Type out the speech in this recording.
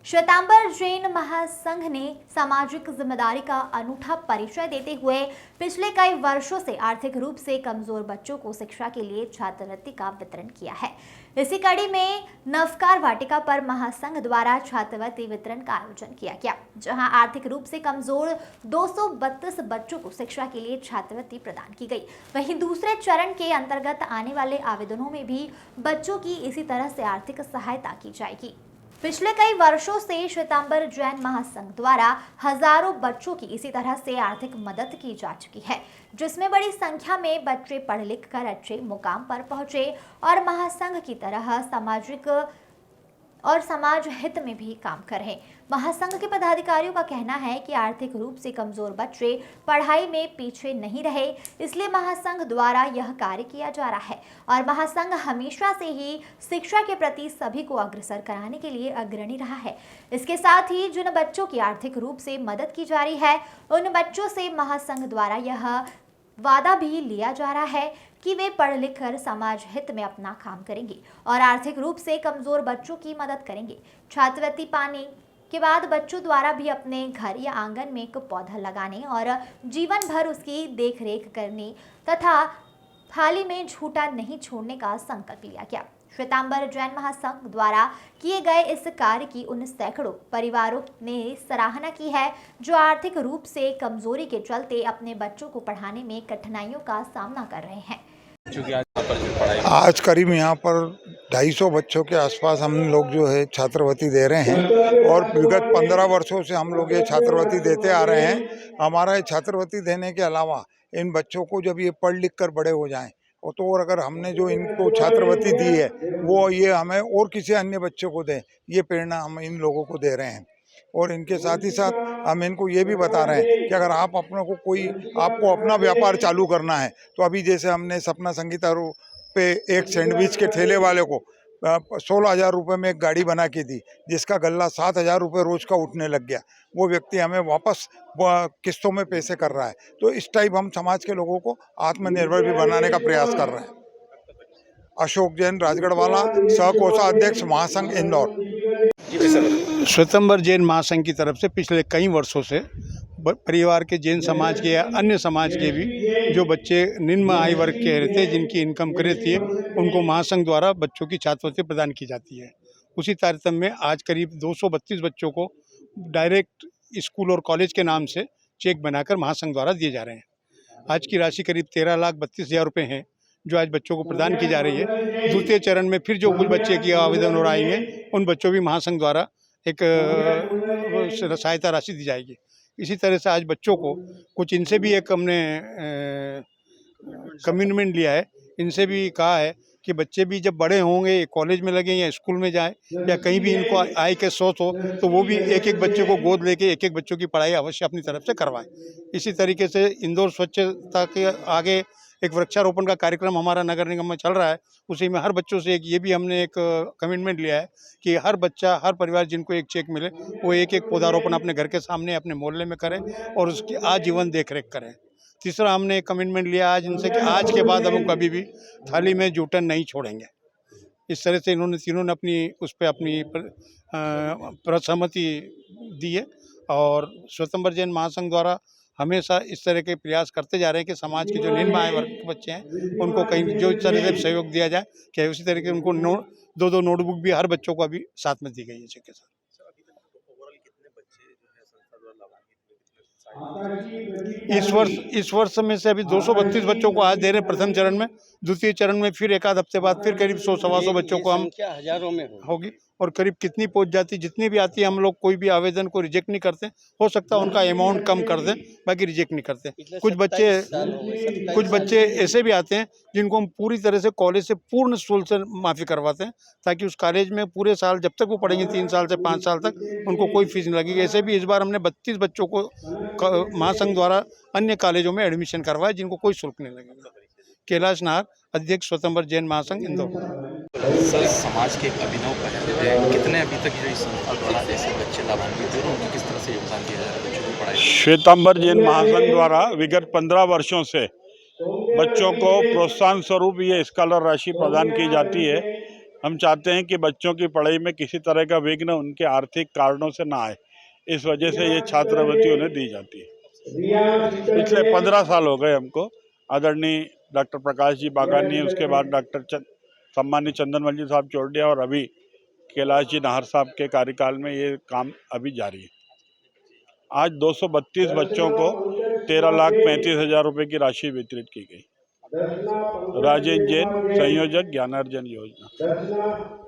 श्वेतांबर जैन महासंघ ने सामाजिक जिम्मेदारी का अनूठा परिचय देते हुए पिछले कई वर्षों से आर्थिक रूप से कमजोर बच्चों को शिक्षा के लिए छात्रवृत्ति का वितरण किया है। इसी कड़ी में नवकार वाटिका पर महासंघ द्वारा छात्रवृत्ति वितरण का आयोजन किया गया, जहां आर्थिक रूप से कमजोर 232 बच्चों को शिक्षा के लिए छात्रवृत्ति प्रदान की गई। वहीं दूसरे चरण के अंतर्गत आने वाले आवेदनों में भी बच्चों की इसी तरह से आर्थिक सहायता की जाएगी। पिछले कई वर्षों से श्वेतांबर जैन महासंघ द्वारा हजारों बच्चों की इसी तरह से आर्थिक मदद की जा चुकी है, जिसमें बड़ी संख्या में बच्चे पढ़ लिख कर अच्छे मुकाम पर पहुंचे और महासंघ की तरह सामाजिक और समाज हित में भी काम करें। महासंघ के पदाधिकारियों का कहना है कि आर्थिक रूप से कमजोर बच्चे पढ़ाई में पीछे नहीं रहे, इसलिए महासंघ द्वारा यह कार्य किया जा रहा है और महासंघ हमेशा से ही शिक्षा के प्रति सभी को अग्रसर कराने के लिए अग्रणी रहा है। इसके साथ ही जिन बच्चों की आर्थिक रूप से मदद की जा रही है, उन बच्चों से महासंघ द्वारा यह वादा भी लिया जा रहा है कि वे पढ़ लिख कर समाज हित में अपना काम करेंगे और आर्थिक रूप से कमजोर बच्चों की मदद करेंगे। छात्रवृत्ति पाने के बाद बच्चों द्वारा भी अपने घर या आंगन में एक पौधा लगाने और जीवन भर उसकी देखरेख करने तथा थाली में झूठा नहीं छोड़ने का संकल्प लिया गया। श्वेतांबर जैन महासंघ द्वारा किए गए इस कार्य की उन सैकड़ों परिवारों ने सराहना की है जो आर्थिक रूप से कमजोरी के चलते अपने बच्चों को पढ़ाने में कठिनाइयों का सामना कर रहे हैं। आज करीब यहाँ पर 250 बच्चों के आसपास हम लोग जो है छात्रवृत्ति दे रहे हैं और विगत 15 वर्षों से हम लोग ये छात्रवृत्ति देते आ रहे हैं। हमारा ये छात्रवृत्ति देने के अलावा इन बच्चों को जब ये पढ़ लिख कर बड़े हो जाएं तो और अगर हमने जो इनको छात्रवृत्ति दी है वो ये हमें और किसी अन्य बच्चों को दें, ये प्रेरणा हम इन लोगों को दे रहे हैं। और इनके साथ ही साथ हम इनको ये भी बता रहे हैं कि अगर आप अपनों को आपको अपना व्यापार चालू करना है तो अभी जैसे हमने सपना संगीता पे एक सैंडविच के ठेले वाले को 16,000 रुपये में एक गाड़ी बना के दी, जिसका गल्ला 7,000 रुपये रोज का उठने लग गया। वो व्यक्ति हमें वापस किस्तों में पैसे कर रहा है। तो इस टाइप हम समाज के लोगों को आत्मनिर्भर भी बनाने का प्रयास कर रहे हैं। अशोक जैन, राजगढ़ वाला, सह कोषाध्यक्ष, महासंघ, इंदौर। श्वेतांबर जैन महासंघ की तरफ से पिछले कई वर्षों से परिवार के जैन समाज के या अन्य समाज के भी जो बच्चे निम्न आय वर्ग के रहते हैं, जिनकी इनकम कम रहती है, उनको महासंघ द्वारा बच्चों की छात्रवृत्ति प्रदान की जाती है। उसी तारतम्य में आज करीब 232 बच्चों को डायरेक्ट स्कूल और कॉलेज के नाम से चेक बनाकर महासंघ द्वारा दिए जा रहे हैं। आज की राशि करीब 13,32,000 रुपये है जो आज बच्चों को प्रदान की जा रही है। द्वितीय चरण में फिर जो कुछ बच्चे की आवेदन और आएंगे उन बच्चों भी महासंघ द्वारा एक सहायता राशि दी जाएगी। इसी तरह से आज बच्चों को कुछ इनसे भी एक हमने कमिटमेंट लिया है, इनसे भी कहा है कि बच्चे भी जब बड़े होंगे, कॉलेज में लगें या स्कूल में जाए या कहीं भी इनको आय के स्रोत हो तो वो भी एक एक बच्चे को गोद लेके एक एक बच्चों की पढ़ाई अवश्य अपनी तरफ से करवाएं। इसी तरीके से इंदौर स्वच्छता के आगे एक वृक्षारोपण का कार्यक्रम हमारा नगर निगम में चल रहा है। उसी में हर बच्चों से ये भी हमने एक कमिटमेंट लिया है कि हर बच्चा, हर परिवार जिनको एक चेक मिले वो एक एक पौधारोपण अपने घर के सामने, अपने मोहल्ले में करें और उसकी आजीवन देखरेख करें। तीसरा हमने एक कमिटमेंट लिया आज इनसे कि आज के बाद हम कभी भी थाली में जूठन नहीं छोड़ेंगे। इस तरह से इन्होंने तीनों ने अपनी प्रसहमति दी है और श्वेतांबर जैन महासंघ द्वारा हमेशा इस तरह के प्रयास करते जा रहे हैं कि समाज के जो निम्न आय वर्ग के बच्चे हैं उनको कहीं जो इस तरह से सहयोग दिया जाए कि उसी तरह के उनको दो नोटबुक भी हर बच्चों को अभी साथ में दी गई है चेक के साथ। इस वर्ष में से अभी 232 बच्चों को आज दे रहे हैं प्रथम चरण में। द्वितीय चरण में फिर एक आध हफ्ते बाद फिर करीब 100-125 बच्चों को हम हजारों में होगी और करीब कितनी पहुंच जाती, जितनी भी आती है, हम लोग कोई भी आवेदन को रिजेक्ट नहीं करते। हो सकता है उनका अमाउंट कम कर दें, बाकी रिजेक्ट नहीं करते। कुछ बच्चे ऐसे भी आते हैं जिनको हम पूरी तरह से कॉलेज से पूर्ण शुल्क से माफ़ी करवाते हैं ताकि उस कॉलेज में पूरे साल जब तक वो पढ़ेंगे 3 साल से 5 साल तक उनको कोई फीस नहीं लगेगी। ऐसे भी इस बार हमने 32 बच्चों को महासंघ द्वारा अन्य कॉलेजों में एडमिशन करवाया जिनको कोई शुल्क नहीं लगेगा। कैलाश नाहर, अध्यक्ष श्वेतांबर जैन महासंघ, इंदौर। सर, समाज के एक अभिनव पहल है, कितने अभी तक जो इस संस्था द्वारा ऐसे बच्चे लाभान्वित हैं और उनको किस तरह से योगदान दिया जा रहा है बच्चों की पढ़ाई? श्वेतांबर जैन महासंघ द्वारा विगत 15 वर्षों से बच्चों को प्रोत्साहन स्वरूप ये स्कॉलर राशि प्रदान की जाती है। हम चाहते हैं कि बच्चों की पढ़ाई में किसी तरह का विघ्न उनके आर्थिक कारणों से ना आए, इस वजह से ये छात्रवृत्ति उन्हें दी जाती है। पिछले 15 साल हो गए हमको। आदरणीय डॉक्टर प्रकाश जी बागानी, उसके बाद डॉक्टर सम्मानित चंदनमल जी साहब चौरडिया और अभी कैलाश जी नाहर साहब के कार्यकाल में ये काम अभी जारी है। आज 232 बच्चों को 13,35,000 रुपए की राशि वितरित की गई। राजेश जैन, संयोजक, ज्ञानार्जन योजना।